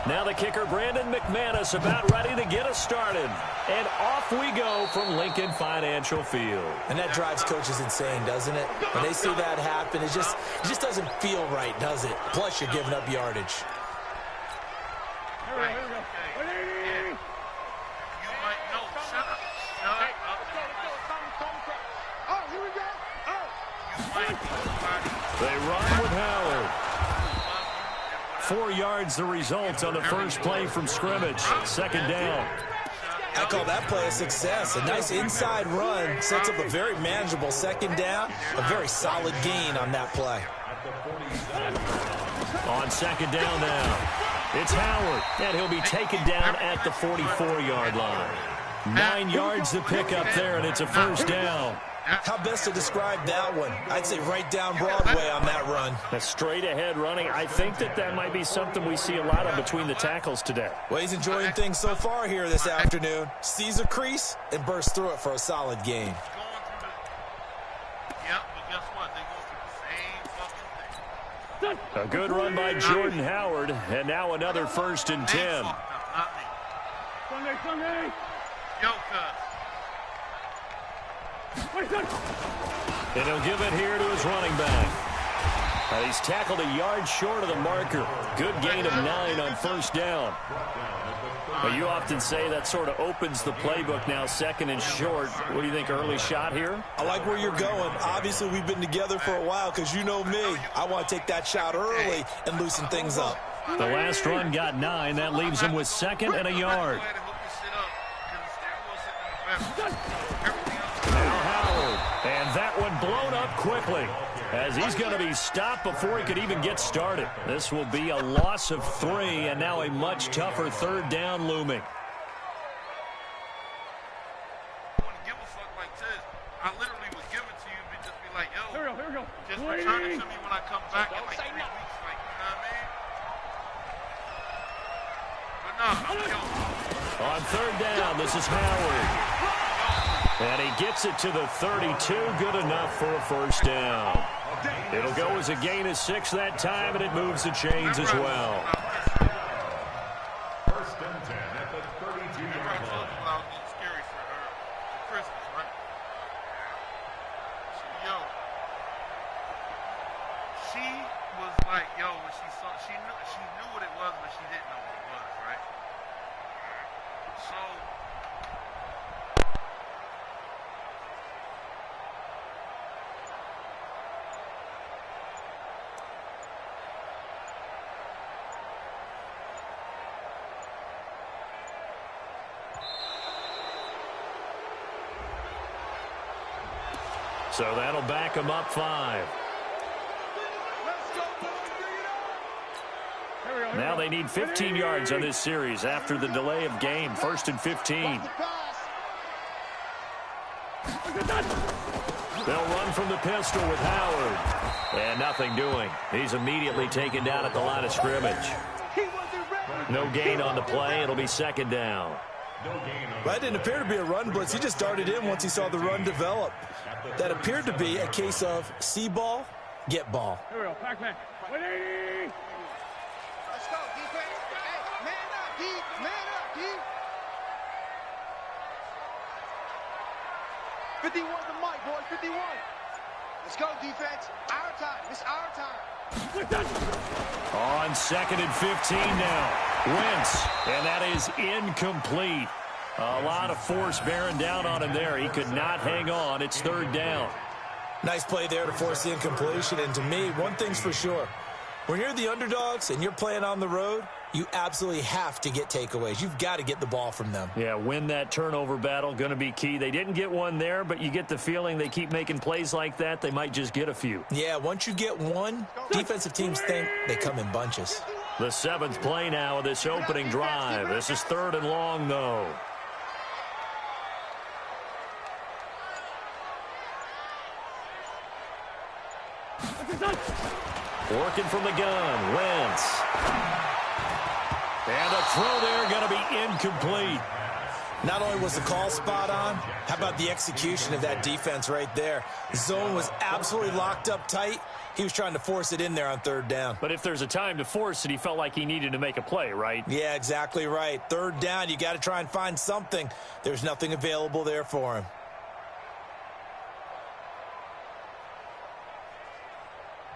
Now the kicker, Brandon McManus, about ready to get us started. And off we go from Lincoln Financial Field. And that drives coaches insane, doesn't it? When they see that happen, it just doesn't feel right, does it? Plus, you're giving up yardage. They run with Howard. 4 yards the result on the first play from scrimmage. Second down. I call that play a success. A nice inside run sets up a very manageable second down. A very solid gain on that play. On second down now, it's Howard, and he'll be taken down at the 44-yard line. 9 yards to pick up there, and it's a first down. How best to describe that one? I'd say right down Broadway on that run. A straight-ahead running. I think that might be something we see a lot of between the tackles today. Well, he's enjoying things so far here this afternoon. Sees a crease and bursts through it for a solid gain. A good run by Jordan Howard, and now another 1st and 10. Sunday. And he'll give it here to his running back. He's tackled a yard short of the marker. Good gain of 9 on first down. Well, you often say that sort of opens the playbook now, 2nd and short. What do you think, early shot here? I like where you're going. Obviously, we've been together for a while because you know me. I want to take that shot early and loosen things up. The last run got 9. That leaves him with 2nd and a yard. Now Howard, and that one blown up quickly as he's going to be stopped before he could even get started. This will be a loss of 3, and now a much tougher 3rd down looming. I literally would give it to you and just be like, yo, here we go. Just return it to me when I come back in like 3 weeks, like, you know what I mean? But no, on 3rd down, this is Howard. And he gets it to the 32, good enough for a first down. It'll go as a gain of 6 that time, and it moves the chains as well. First and 10 at the 32-yard line. I was getting scary for her for Christmas, right? She was like, yo, when she saw, she knew what it was, but she didn't know what it was, right? So So that'll back him up 5. Now they need 15 yards on this series after the delay of game. 1st and 15. They'll run from the pistol with Howard. And nothing doing. He's immediately taken down at the line of scrimmage. No gain on the play. It'll be 2nd down. That didn't appear to be a run blitz. He just darted in once he saw the run develop. That appeared to be a case of see ball, get ball. Here we go. Pac man. 180. Let's go, defense. Hey, man up, D. Man up, D. 51's the mic, boys. 51. Let's go, defense. Our time. It's our time. On 2nd and 15 now. Wentz, and that is incomplete. A lot of force bearing down on him there. He could not hang on. It's 3rd down. Nice play there to force the incompletion. And to me, one thing's for sure. When you're the underdogs and you're playing on the road, you absolutely have to get takeaways. You've got to get the ball from them. Yeah, win that turnover battle, going to be key. They didn't get one there, but you get the feeling they keep making plays like that, they might just get a few. Yeah, once you get one, defensive teams think they come in bunches. The 7th play now of this opening drive. This is 3rd and long, though. Working from the gun, Wentz. And the throw there going to be incomplete. Not only was the call spot on, how about the execution of that defense right there? The zone was absolutely locked up tight. He was trying to force it in there on third down. But if there's a time to force it, he felt like he needed to make a play, right? Yeah, exactly right. Third down, you got to try and find something. There's nothing available there for him.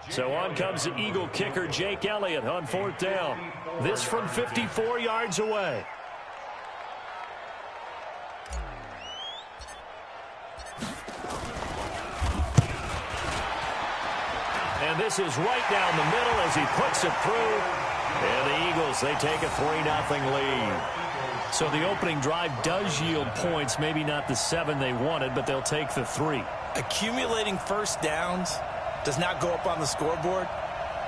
So on comes the Eagle kicker, Jake Elliott, on fourth down. This from 54 yards away. And this is right down the middle as he puts it through. And the Eagles, they take a 3-0 lead. So the opening drive does yield points, maybe not the 7 they wanted, but they'll take the 3. Accumulating first downs does not go up on the scoreboard,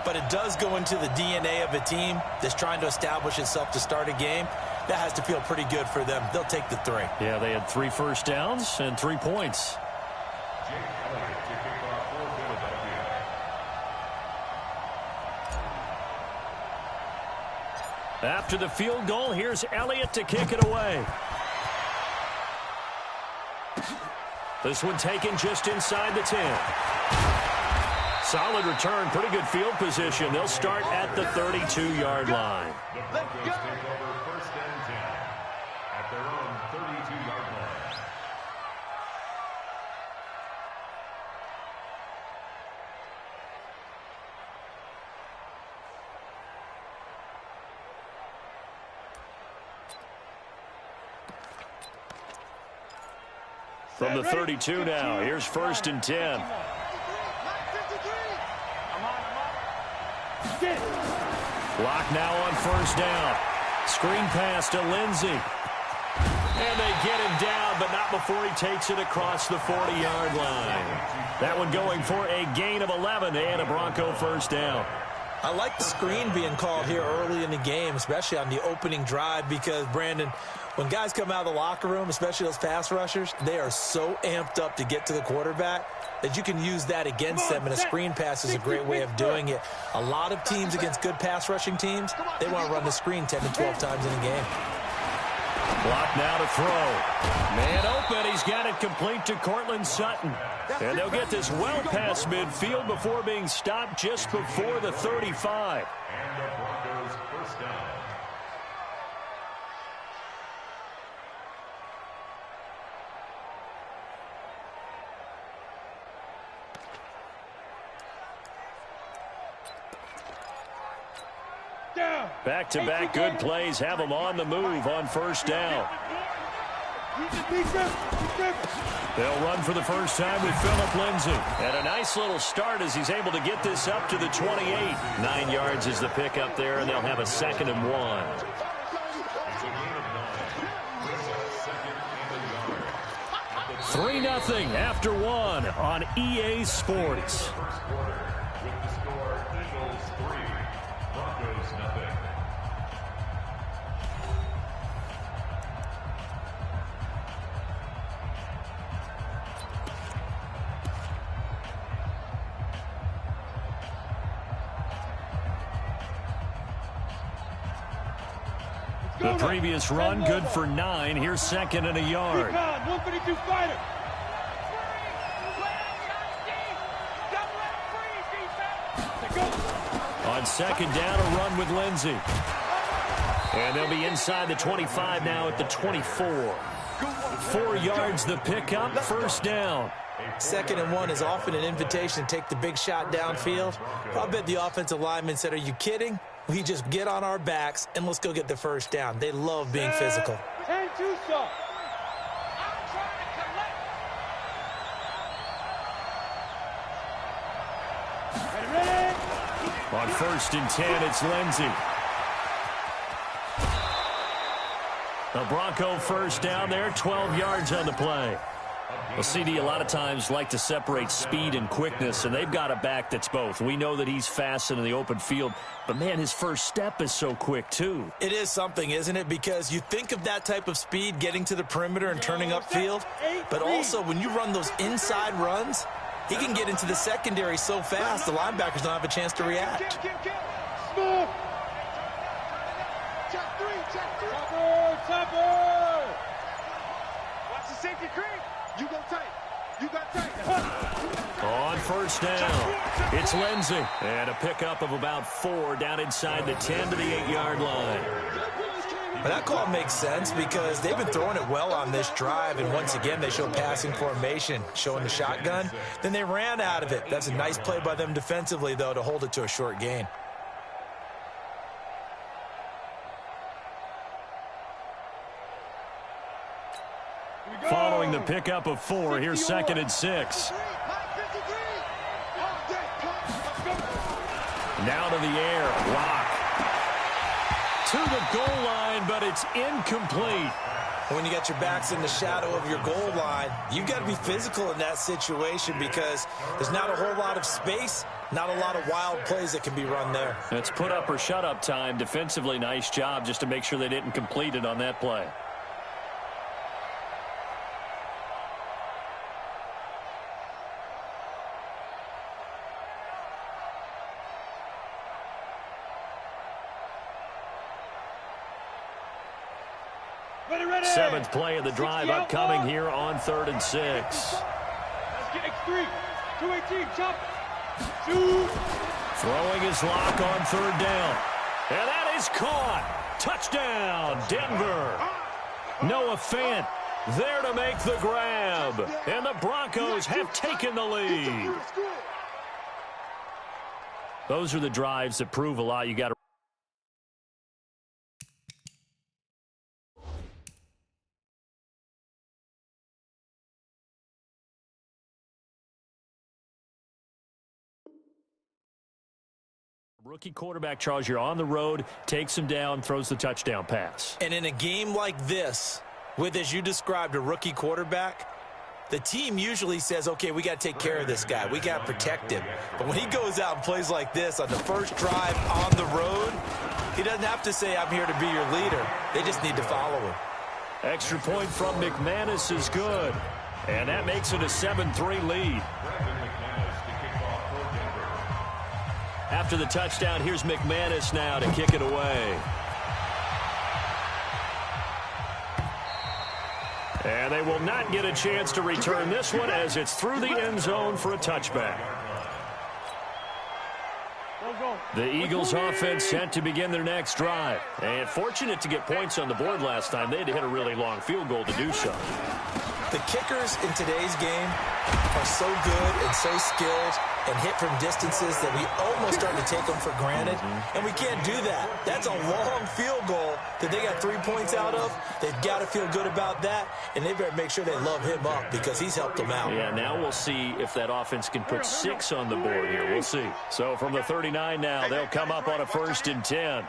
but it does go into the DNA of a team that's trying to establish itself to start a game. That has to feel pretty good for them. They'll take the 3. Yeah, they had 3 first downs and 3 points. After the field goal, here's Elliott to kick it away. This one taken just inside the 10. Solid return, pretty good field position. They'll start at the 32-yard line. Let's go. Take over first and 10 at their own 32-yard line. From the 32 now, here's first and 10. Block now on first down. Screen pass to Lindsey. And they get him down, but not before he takes it across the 40-yard line. That one going for a gain of 11 and a Bronco first down. I like the screen being called here early in the game, especially on the opening drive, because, Brandon, when guys come out of the locker room, especially those pass rushers, they are so amped up to get to the quarterback that you can use that against them, and a screen pass is a great way of doing it. A lot of teams against good pass rushing teams, they want to run the screen 10 to 12 times in a game. Block now to throw. Man open. He's got it complete to Cortland Sutton. And they'll get this well past midfield before being stopped just before the 35. And the Broncos first down. Back-to-back good plays have them on the move on first down. They'll run for the first time with Phillip Lindsay. And a nice little start as he's able to get this up to the 28. 9 yards is the pickup there, and they'll have a 2nd and 1. 3-0 after 1 on EA Sports. With the score, Eagles 3, Broncos 0. The previous run, good for 9. Here's 2nd and a yard. 152 fighter. On 2nd down, a run with Lindsey. And they'll be inside the 25 now at the 24. 4 yards the pickup, first down. 2nd and 1 is often an invitation to take the big shot downfield. I bet the offensive lineman said, are you kidding? We just get on our backs and let's go get the first down. They love being physical. On 1st and 10, it's Lindsey. The Bronco first down there, 12 yards on the play. Well, CD, a lot of times like to separate speed and quickness, and they've got a back that's both. We know that he's fast in the open field, but, man, his first step is so quick, too. It is something, isn't it? Because you think of that type of speed getting to the perimeter and turning upfield, but also when you run those inside runs, he can get into the secondary so fast the linebackers don't have a chance to react. safety cream. You go tight. You got tight. On first down, it's Lindsey. And a pickup of about 4 down inside the 10 to the 8-yard line. But that call makes sense because they've been throwing it well on this drive, and once again they show passing formation, showing the shotgun. Then they ran out of it. That's a nice play by them defensively, though, to hold it to a short gain. Following the pickup of 4, here's 2nd and 6. Now to the air, Rock. To the goal line, but it's incomplete. When you got your backs in the shadow of your goal line, you've got to be physical in that situation because there's not a whole lot of space, not a lot of wild plays that can be run there. It's put up or shut up time. Defensively, nice job just to make sure they didn't complete it on that play. Seventh play of the drive upcoming here on 3rd and 6. Let's get X3. 218, chop. Shoot. Throwing his lock on 3rd down. And that is caught. Touchdown, Denver. Noah Fant there to make the grab. And the Broncos have taken the lead. Those are the drives that prove a lot. You got to rookie quarterback, Charles, you're on the road, takes him down, throws the touchdown pass. And in a game like this, with, as you described, a rookie quarterback, the team usually says, okay, we got to take care of this guy. We got to protect him. But when he goes out and plays like this on the first drive on the road, he doesn't have to say, I'm here to be your leader. They just need to follow him. Extra point from McManus is good. And that makes it a 7-3 lead. After the touchdown, here's McManus now to kick it away. And they will not get a chance to return this one as it's through the end zone for a touchback. The Eagles offense set to begin their next drive. And fortunate to get points on the board last time. They had to hit a really long field goal to do so. The kickers in today's game are so good and so skilled and hit from distances that we almost start to take them for granted. And we can't do that. That's a long field goal that they got 3 points out of. They've got to feel good about that, and they better make sure they love him up because he's helped them out. Yeah, now we'll see if that offense can put 6 on the board here. We'll see. So from the 39 now, they'll come up on a 1st and 10.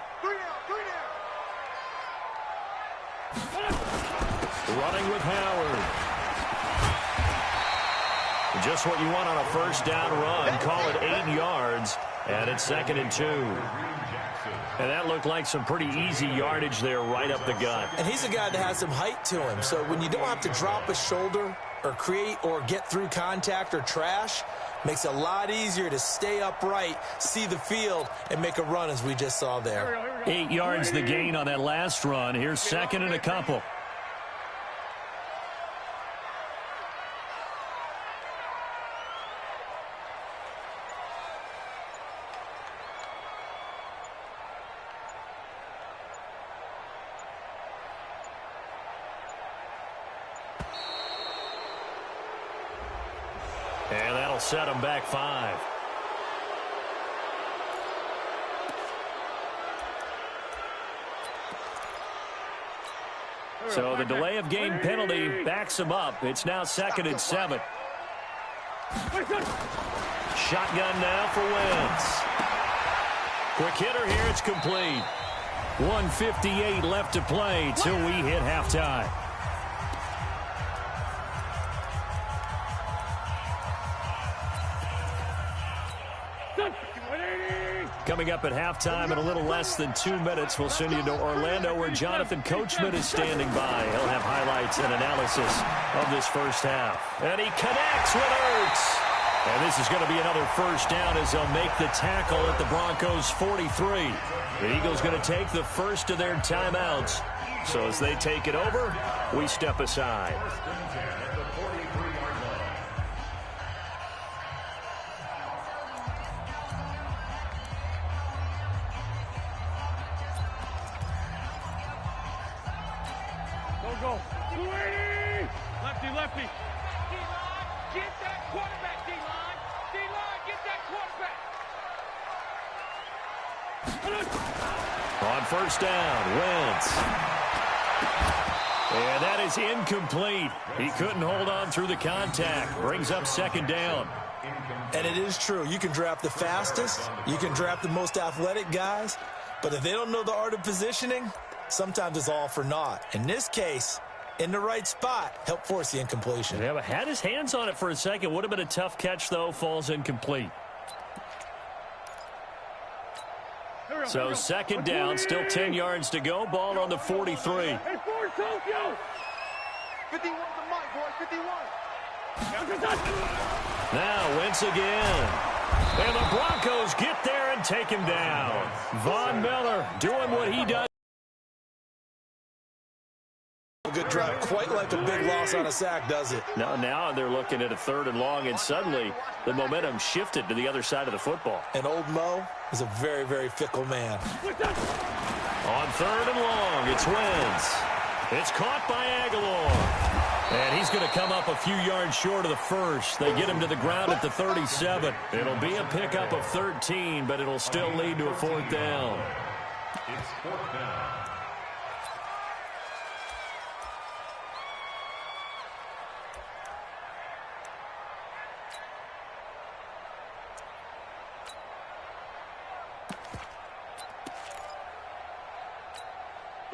Running with Howard. Just what you want on a first down run. Call it 8 yards, and it's 2nd and 2. And that looked like some pretty easy yardage there right up the gut. And he's a guy that has some height to him, so when you don't have to drop a shoulder or create or get through contact or trash, makes it a lot easier to stay upright, see the field, and make a run as we just saw there. 8 yards the gain on that last run. Here's 2nd and a couple. And that'll set them back 5. So the delay of game penalty backs them up. It's now 2nd and 7. Shotgun now for Wentz. Quick hitter here. It's complete. 1:58 left to play till we hit halftime. Coming up at halftime in a little less than 2 minutes, we'll send you to Orlando where Jonathan Coachman is standing by. He'll have highlights and analysis of this first half. And he connects with Ertz. And this is going to be another first down as they'll make the tackle at the Broncos 43. The Eagles going to take the first of their timeouts So as they take it over, we step aside. First and 10 at the 43-yard line. Go. 280! Lefty. D-line, get that quarterback, D-line. D-line, get that quarterback. On first down, Wentz. And that is incomplete. He couldn't hold on through the contact. Brings up second down. And it is true. You can draft the fastest. You can draft the most athletic guys. But if they don't know the art of positioning, sometimes it's all for naught. In this case, in the right spot, help force the incompletion. Yeah, but had his hands on it for a second. Would have been a tough catch, though. Falls incomplete. So second down, still 10 yards to go. Ball on the 43. Hey, Ford, Tokyo! 51 to Mike, boy, 51. Now Wentz again. And the Broncos get there and take him down. Von Miller doing what he does. A good drive, quite like a big loss on a sack, does it? No, now they're looking at a 3rd and long, and suddenly the momentum shifted to the other side of the football. And old Mo is a very, very fickle man. On 3rd and long, it's Wentz. It's caught by Aguilar. And he's going to come up a few yards short of the first. They get him to the ground at the 37. It'll be a pickup of 13, but it'll still lead to a 4th down. It's 4th down.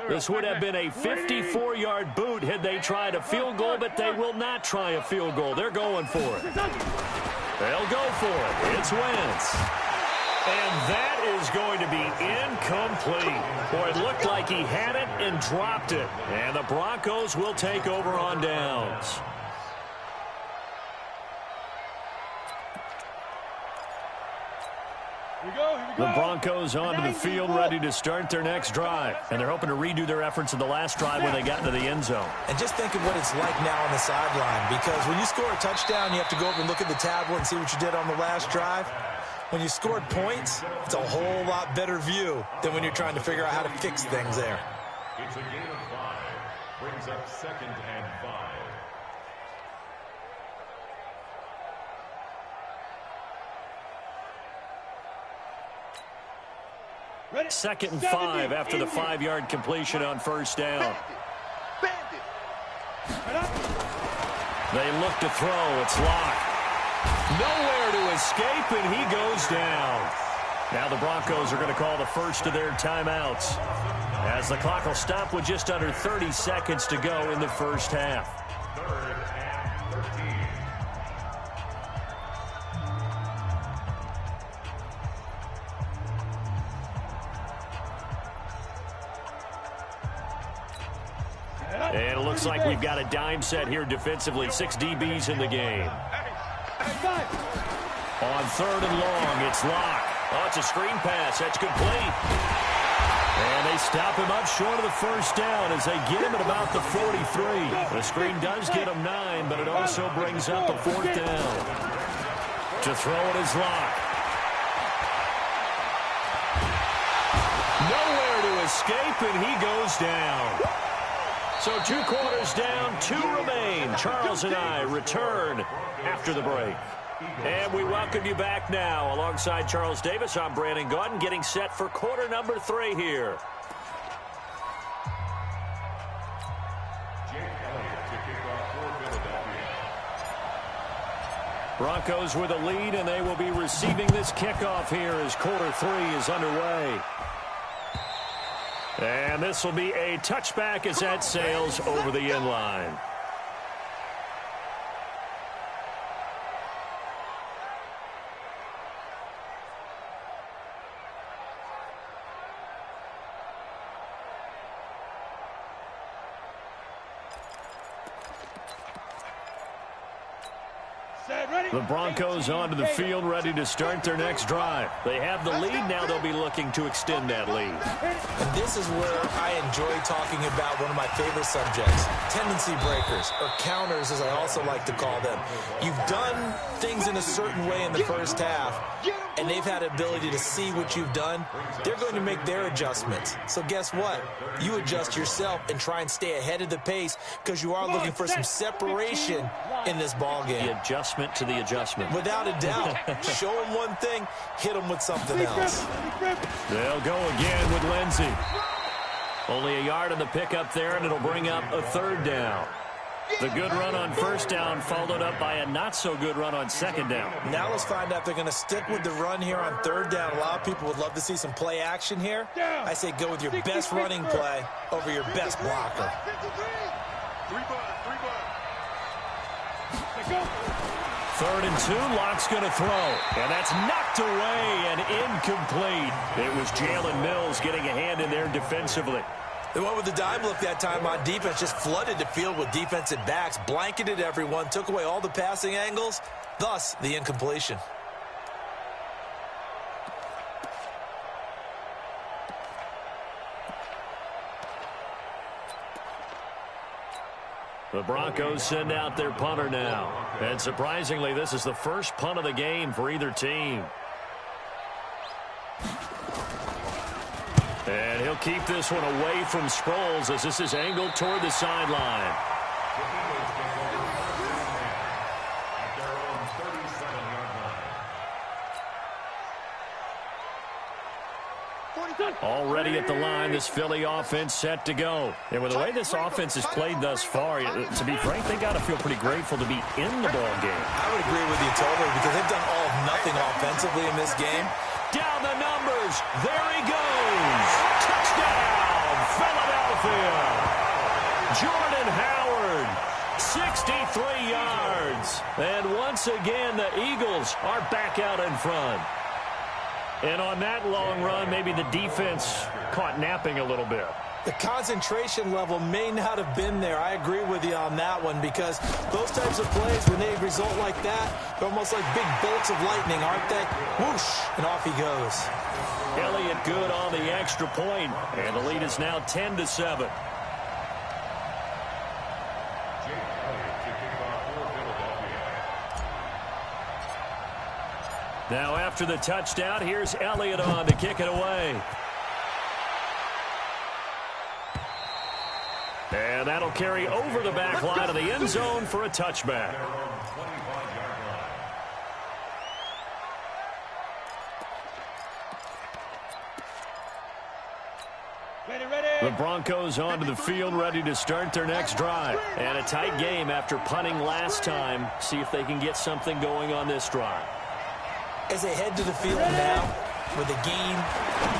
This would have been a 54-yard boot had they tried a field goal, but they will not try a field goal. They're going for it. They'll go for it. It's Wentz. And that is going to be incomplete. Boy, it looked like he had it and dropped it. And the Broncos will take over on downs. The Broncos onto the field, ready to start their next drive. And they're hoping to redo their efforts in the last drive when they got into the end zone. And just think of what it's like now on the sideline, because when you score a touchdown, you have to go over and look at the tablet and see what you did on the last drive. When you scored points, it's a whole lot better view than when you're trying to figure out how to fix things there. It's a gain of 5. Brings up 2nd and 5. Second and 5 after the 5-yard completion on first down. They look to throw. It's locked. Nowhere to escape, and he goes down. Now the Broncos are going to call the first of their timeouts, as the clock will stop with just under 30 seconds to go in the first half. 3rd and 13. And it looks like we've got a dime set here defensively. 6 DBs in the game. On 3rd and long, it's locked. Oh, it's a screen pass. That's complete. And they stop him up short of the first down as they get him at about the 43. The screen does get him 9, but it also brings up a 4th down. To throw it is locked. Nowhere to escape, and he goes down. So 2 quarters down, 2 remain. Charles and I return after the break. And we welcome you back now. Alongside Charles Davis, I'm Brandon Gaudin, getting set for quarter number 3 here. Broncos with a lead, and they will be receiving this kickoff here as quarter 3 is underway. And this will be a touchback as that sails over the end line. Set The Broncos onto the field, ready to start their next drive. They have the lead. Now they'll be looking to extend that lead. And this is where I enjoy talking about one of my favorite subjects, tendency breakers, or counters, as I also like to call them. You've done things in a certain way in the first half, and they've had the ability to see what you've done. They're going to make their adjustments. So guess what? You adjust yourself and try and stay ahead of the pace because you are looking for some separation in this ball game. The adjustment to the adjustment. Without a doubt. Show them one thing, hit them with something else. They'll go again with Lindsey. Only a yard on the pickup there, and it'll bring up a third down. The good run on first down followed up by a not-so-good run on second down. Now let's find out if they're going to stick with the run here on third down. A lot of people would love to see some play action here. I say go with your best running play over your best blocker. Third and 2, Locke's going to throw. And that's knocked away and incomplete. It was Jalen Mills getting a hand in there defensively. They went with the dime look that time on defense, just flooded the field with defensive backs, blanketed everyone, took away all the passing angles, thus the incompletion. The Broncos send out their punter now. And surprisingly, this is the first punt of the game for either team. And he'll keep this one away from Sproles as this is angled toward the sideline. Already at the line, this Philly offense set to go. And with the way this offense has played thus far, to be frank, they got to feel pretty grateful to be in the ball game. I would agree with you totally because they've done all of nothing offensively in this game. Down the numbers. There he goes. Touchdown, Philadelphia. Jordan Howard, 63 yards. And once again, the Eagles are back out in front. And on that long run, maybe the defense caught napping a little bit. The concentration level may not have been there. I agree with you on that one because those types of plays, when they result like that, they're almost like big bolts of lightning, aren't they? Whoosh, and off he goes. Elliott good on the extra point, and the lead is now 10-7. Now after the touchdown, here's Elliott on to kick it away. And that'll carry over the back line of the end zone for a touchback. The Broncos onto the field, ready to start their next drive. And a tight game after punting last time. See if they can get something going on this drive. As they head to the field now, with the game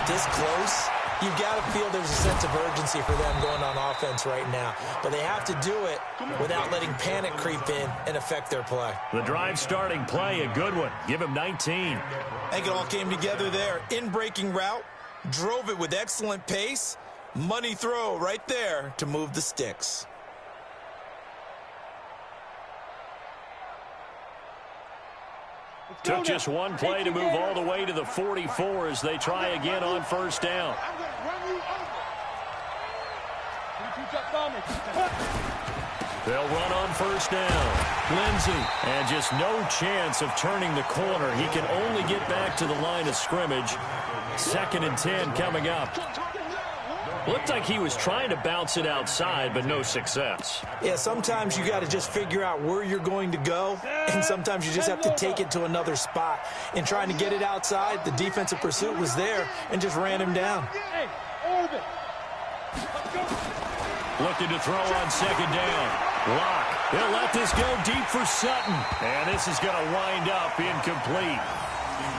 this close, you've got to feel there's a sense of urgency for them going on offense right now. But they have to do it without letting panic creep in and affect their play. The drive starting play, a good one. Give him 19. I think it all came together there. In-breaking route, drove it with excellent pace. Money throw right there to move the sticks. Took just one play to move all the way to the 44 as they try again on first down. They'll run on first down. Lindsey, and just no chance of turning the corner. He can only get back to the line of scrimmage. 2nd and 10 coming up. Looked like he was trying to bounce it outside, but no success. Yeah, sometimes you got to just figure out where you're going to go, and sometimes you just have to take it to another spot. In trying to get it outside, the defensive pursuit was there and just ran him down. Looking to throw on second down. Locke, he'll let this go deep for Sutton, and this is going to wind up incomplete.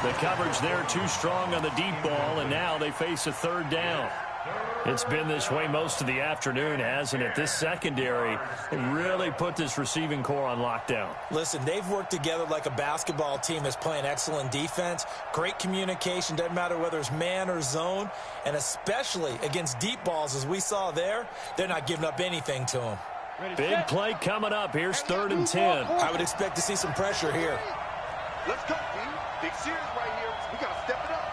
The coverage there too strong on the deep ball, and now they face a third down. It's been this way most of the afternoon, hasn't it? This secondary really put this receiving core on lockdown. Listen, they've worked together like a basketball team that's playing excellent defense. Great communication, doesn't matter whether it's man or zone. And especially against deep balls, as we saw there, they're not giving up anything to them. Big play coming up. Here's 3rd and 10. I would expect to see some pressure here. Let's go, B. Big series right here. We got to step it up.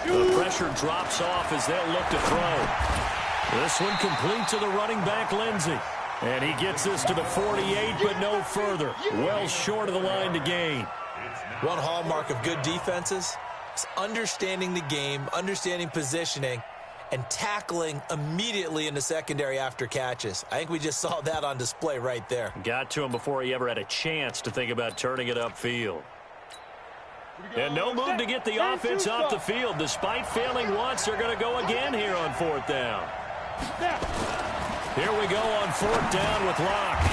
The pressure drops off as they'll look to throw. This one complete to the running back, Lindsey. And he gets this to the 48, but no further. Well short of the line to gain. One hallmark of good defenses is understanding the game, understanding positioning, and tackling immediately in the secondary after catches. I think we just saw that on display right there. Got to him before he ever had a chance to think about turning it upfield. And no move to get the offense off the field. Despite failing once, they're going to go again here on 4th down. Here we go on 4th down with Locke.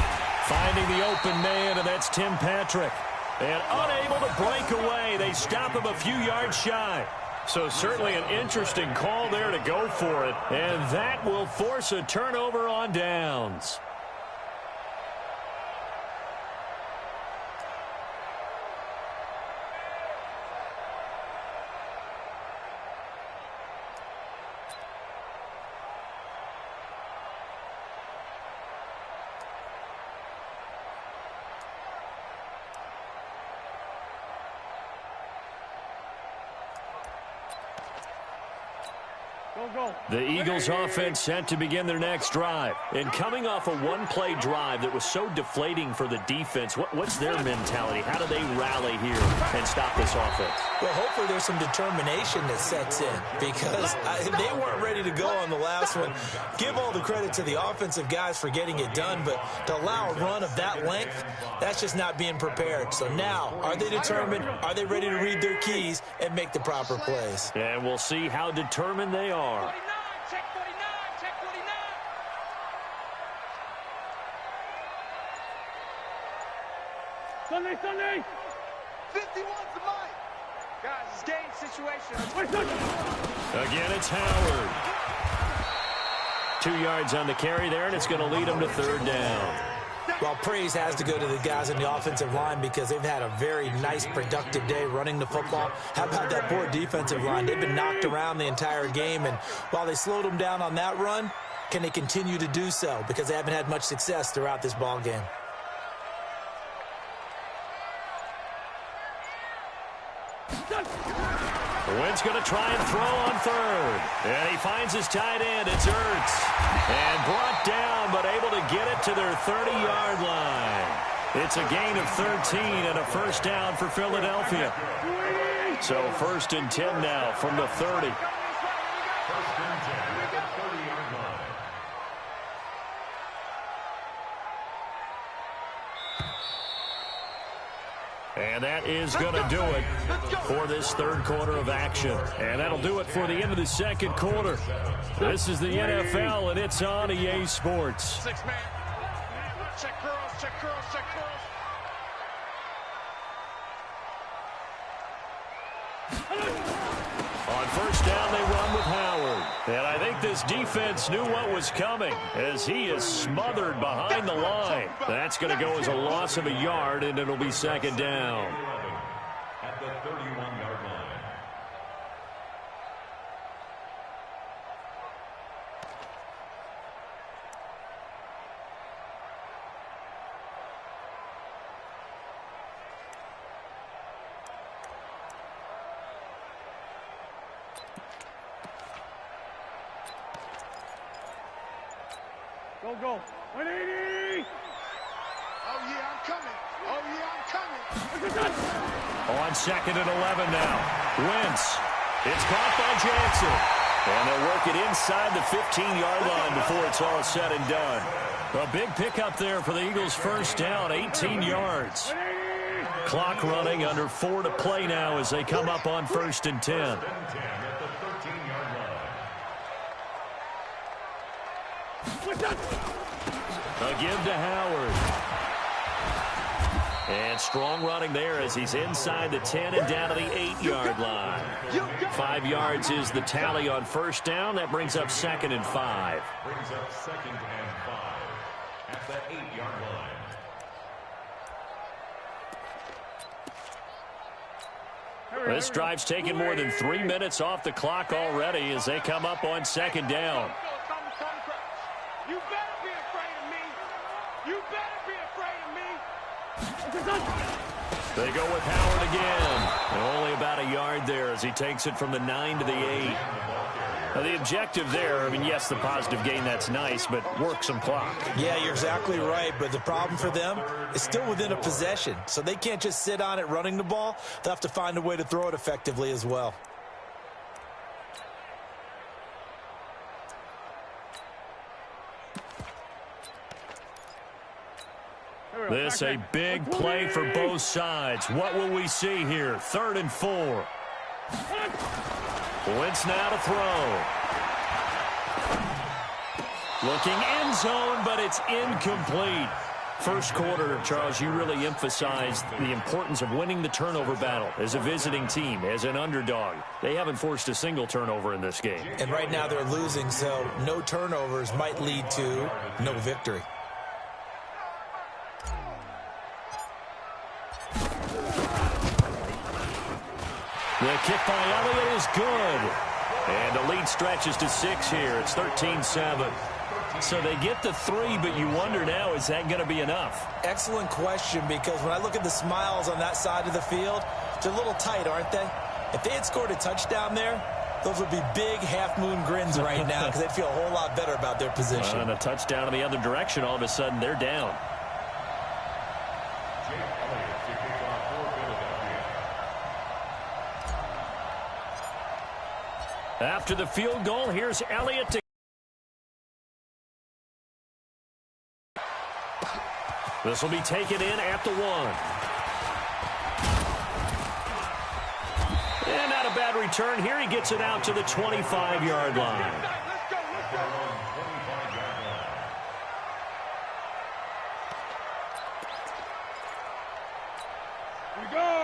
Finding the open man, and that's Tim Patrick. And unable to break away. They stop him a few yards shy. So certainly an interesting call there to go for it. And that will force a turnover on downs. The Eagles offense set to begin their next drive. And coming off a one-play drive that was so deflating for the defense, what's their mentality? How do they rally here and stop this offense? Well, hopefully there's some determination that sets in because they weren't ready to go on the last one. Give all the credit to the offensive guys for getting it done, but to allow a run of that length, that's just not being prepared. So now, are they determined? Are they ready to read their keys and make the proper plays? And we'll see how determined they are. Check 49, check 49. Sunday. 51's the mic. Guys, it's game situation. Again, it's Howard. 2 yards on the carry there, and it's going to lead them to 3rd down. Well, praise has to go to the guys on the offensive line because they've had a very nice, productive day running the football. How about that poor defensive line? They've been knocked around the entire game, and while they slowed them down on that run, can they continue to do so? Because they haven't had much success throughout this ball game. Wynn's going to try and throw on 3rd. And he finds his tight end. It's Ertz. And brought down, but able to get it to their 30-yard line. It's a gain of 13 and a 1st down for Philadelphia. So 1st and 10 now from the 30. And that is going to do it for this 3rd quarter of action. And that'll do it for the end of the 2nd quarter. This is the NFL, and it's on EA Sports. 6-man. Check curls, check curls, check curls. On 1st down, they run with Howard. And I think this defense knew what was coming as he is smothered behind the line. That's going to go as a loss of a yard, and it'll be 2nd down. At the 31-yard line. Go. 180. Oh, yeah, I'm coming. Oh, yeah, I'm coming. On 2nd and 11 now. Wentz. It's caught by Jansen. And they'll work it inside the 15-yard line before it's all said and done. A big pickup there for the Eagles' 1st down, 18 yards. Clock running, under 4 to play now as they come up on 1st and 10. A give to Howard. And strong running there as he's inside the 10 and down to the 8-yard line. 5 yards is the tally on 1st down. That brings up 2nd and 5. Brings up 2nd and 5 at the 8-yard line. This drive's taken more than 3 minutes off the clock already as they come up on second down. You better be afraid of me. You better be afraid of me. They go with Howard again. And only about a yard there as he takes it from the 9 to the 8. Now, the objective there, I mean, yes, the positive gain, that's nice, but work some clock. Yeah, you're exactly right, but the problem for them is still within a possession, so they can't just sit on it running the ball. They'll have to find a way to throw it effectively as well. This a big play for both sides. What will we see here? 3rd and 4. Wentz now to throw. Looking end zone, but it's incomplete. First quarter, Charles, you really emphasized the importance of winning the turnover battle as a visiting team, as an underdog. They haven't forced a single turnover in this game. And right now they're losing, so no turnovers might lead to no victory. The kick by Elliott is good. And the lead stretches to 6 here. It's 13-7. So they get the 3, but you wonder now, is that going to be enough? Excellent question, because when I look at the smiles on that side of the field, they're a little tight, aren't they? If they had scored a touchdown there, those would be big half-moon grins right now because they'd feel a whole lot better about their position. And a touchdown in the other direction, all of a sudden they're down. After the field goal, here's Elliott to... This will be taken in at the 1. And not a bad return here. He gets it out to the 25-yard line.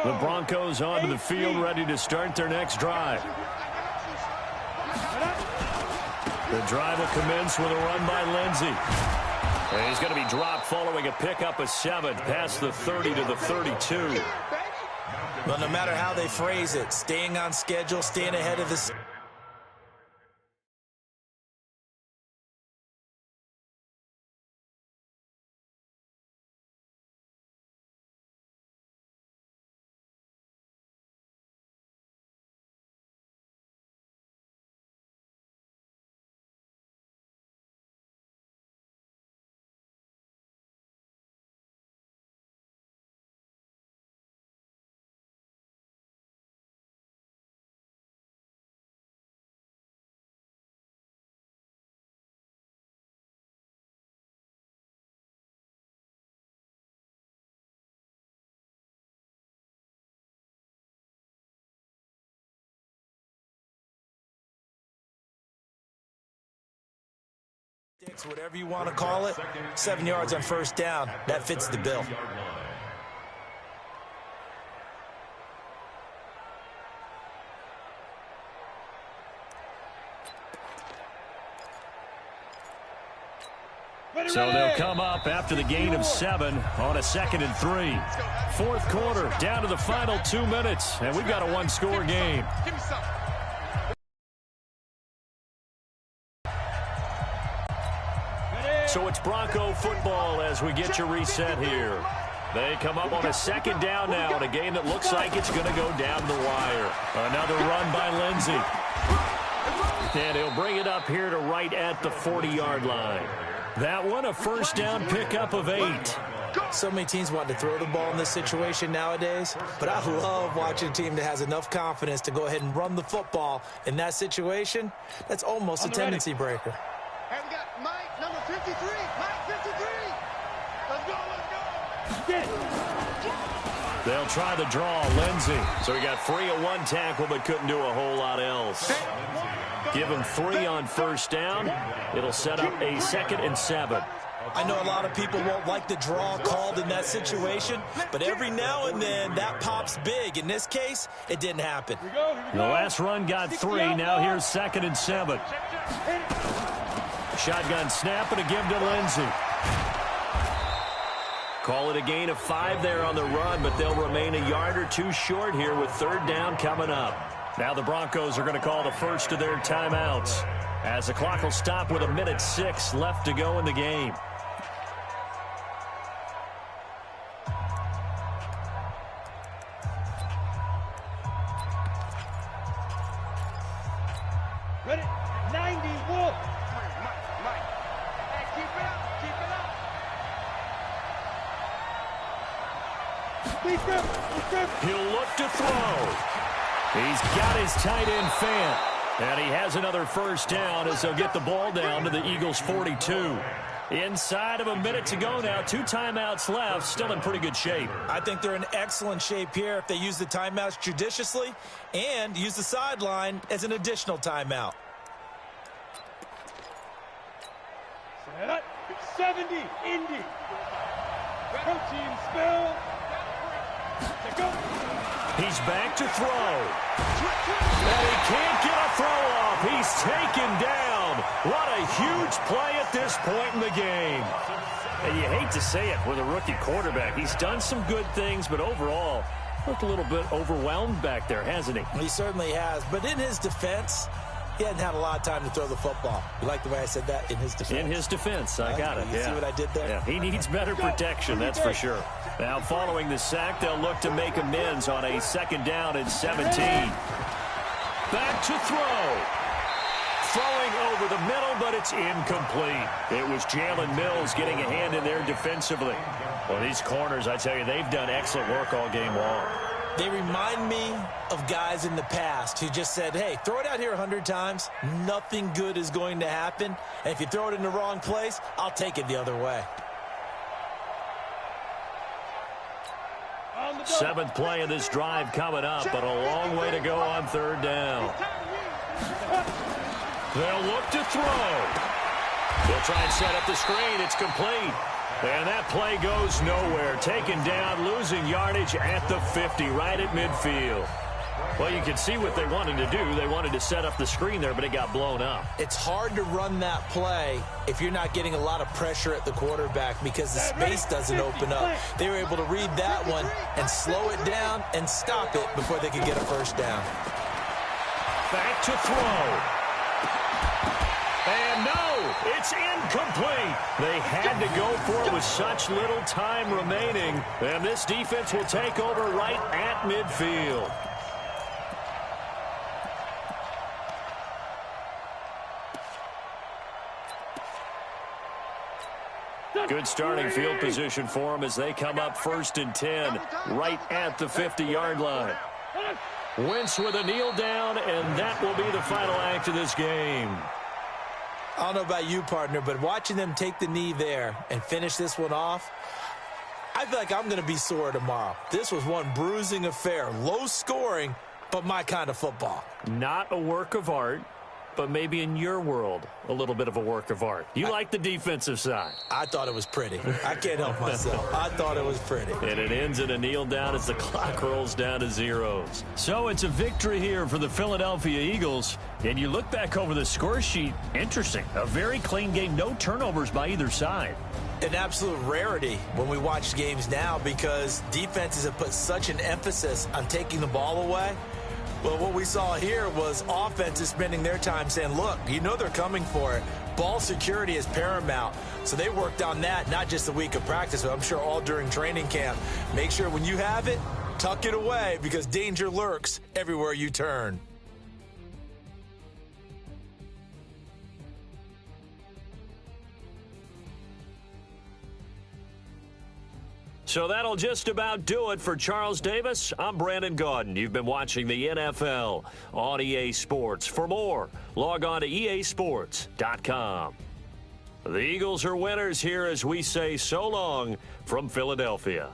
The Broncos onto the field, ready to start their next drive. The drive will commence with a run by Lindsey. And he's going to be dropped following a pickup of 7 past the 30 to the 32. Well, no matter how they phrase it, staying on schedule, staying ahead of the... Whatever you want to call it, 7 yards on first down. That fits the bill. So they'll come up after the gain of 7 on a 2nd and 3. Fourth quarter, down to the final 2 minutes, and we've got a one-score game. Give me something. So it's Bronco football as we get you reset here. They come up on a 2nd down now in a game that looks like it's going to go down the wire. Another run by Lindsey. And he'll bring it up here to right at the 40-yard line. That one, a first down pickup of 8. So many teams want to throw the ball in this situation nowadays, but I love watching a team that has enough confidence to go ahead and run the football in that situation. That's almost a tendency breaker. Hey, we got Mike, number 53. Mike, 53. Let's go, let's go. They'll try to draw Lindsey. So he got free of one tackle but couldn't do a whole lot else. Give him 3 on first down. It'll set up a 2nd and 7. I know a lot of people won't like the draw called in that situation, but every now and then that pops big. In this case, it didn't happen. The last run got 3. Now here's 2nd and 7. Shotgun snap and a give to Lindsey. Call it a gain of 5 there on the run, but they'll remain a yard or two short here with third down coming up. Now the Broncos are going to call the first of their timeouts as the clock will stop with 1:06 left to go in the game. Ready? 90, Wolf. Mike. Hey, keep it up. Keep it up. He'll look to throw. He's got his tight end Fant. And he has another first down as they'll get the ball down to the Eagles' 42. Inside of a minute to go now. 2 timeouts left. Still in pretty good shape. I think they're in excellent shape here if they use the timeouts judiciously and use the sideline as an additional timeout. 70, Indy. Protein spill. He's back to throw. And he can't get a throw off. He's taken down. What a huge play at this point in the game. And you hate to say it with a rookie quarterback. He's done some good things, but overall, looked a little bit overwhelmed back there, hasn't he? He certainly has. But in his defense, he hadn't had a lot of time to throw the football. You like the way I said that? In his defense. In his defense. I got it. You see what I did there? Yeah, he needs better protection, that's for sure. Now, following the sack, they'll look to make amends on a 2nd down and 17. Back to throw. Throwing over the middle, but it's incomplete. It was Jalen Mills getting a hand in there defensively. Well, these corners, I tell you, they've done excellent work all game long. They remind me of guys in the past who just said, hey, throw it out here 100 times. Nothing good is going to happen. And if you throw it in the wrong place, I'll take it the other way. 7th play of this drive coming up, but a long way to go on 3rd down. They'll look to throw. They'll try and set up the screen. It's complete. And that play goes nowhere. Taken down, losing yardage at the 50, right at midfield. Well, you can see what they wanted to do. They wanted to set up the screen there, but it got blown up. It's hard to run that play if you're not getting a lot of pressure at the quarterback because the space doesn't open up. They were able to read that one and slow it down and stop it before they could get a first down. Back to throw. And no, it's incomplete. They had to go for it with such little time remaining. And this defense will take over right at midfield. Good starting field position for them as they come up 1st and 10, right at the 50-yard line. Wentz with a kneel down, and that will be the final act of this game. I don't know about you, partner, but watching them take the knee there and finish this one off, I feel like I'm going to be sore tomorrow. This was one bruising affair. Low scoring, but my kind of football. Not a work of art, but maybe in your world, a little bit of a work of art. You like the defensive side. I thought it was pretty. I can't help myself. I thought it was pretty. And it ends in a kneel down as the clock rolls down to zeros. So it's a victory here for the Philadelphia Eagles. And you look back over the score sheet, interesting. A very clean game, no turnovers by either side. An absolute rarity when we watch games now because defenses have put such an emphasis on taking the ball away. Well, what we saw here was offenses spending their time saying, look, you know they're coming for it. Ball security is paramount. So they worked on that, not just a week of practice, but I'm sure all during training camp. Make sure when you have it, tuck it away because danger lurks everywhere you turn. So that'll just about do it for Charles Davis. I'm Brandon Gaudin. You've been watching the NFL on EA Sports. For more, log on to easports.com. The Eagles are winners here as we say so long from Philadelphia.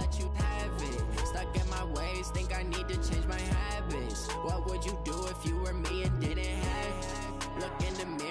let you have it. Stuck in my ways, think I need to change my habits. What would you do if you were me and didn't have it? Look into me